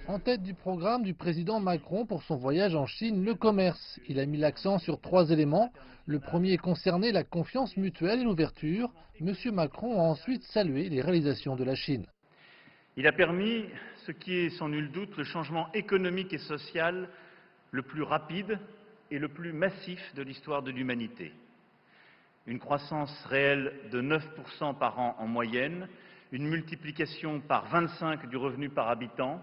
En tête du programme du président Macron pour son voyage en Chine, le commerce. Il a mis l'accent sur 3 éléments. Le premier concernait la confiance mutuelle et l'ouverture. Monsieur Macron a ensuite salué les réalisations de la Chine. Il a permis ce qui est sans nul doute le changement économique et social le plus rapide et le plus massif de l'histoire de l'humanité. Une croissance réelle de 9% par an en moyenne, une multiplication par 25 du revenu par habitant,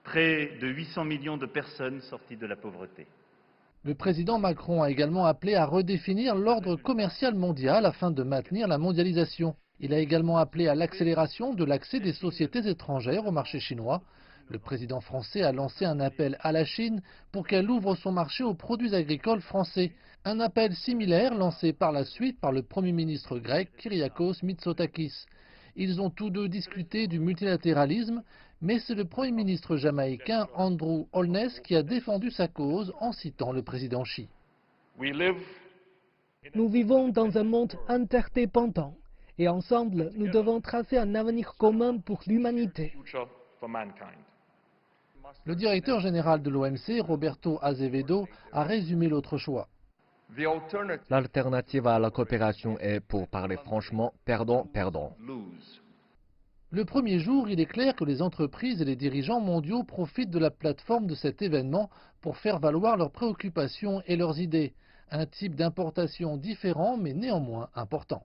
près de 800 millions de personnes sorties de la pauvreté. Le président Macron a également appelé à redéfinir l'ordre commercial mondial afin de maintenir la mondialisation. Il a également appelé à l'accélération de l'accès des sociétés étrangères au marché chinois. Le président français a lancé un appel à la Chine pour qu'elle ouvre son marché aux produits agricoles français. Un appel similaire lancé par la suite par le Premier ministre grec Kyriakos Mitsotakis. Ils ont tous deux discuté du multilatéralisme, mais c'est le Premier ministre jamaïcain Andrew Holness qui a défendu sa cause en citant le président Xi. Nous vivons dans un monde interdépendant et ensemble, nous devons tracer un avenir commun pour l'humanité. Le directeur général de l'OMC, Roberto Azevedo, a résumé l'autre choix. L'alternative à la coopération est, pour parler franchement, perdant-perdant. Le premier jour, il est clair que les entreprises et les dirigeants mondiaux profitent de la plateforme de cet événement pour faire valoir leurs préoccupations et leurs idées. Un type d'importation différent mais néanmoins important.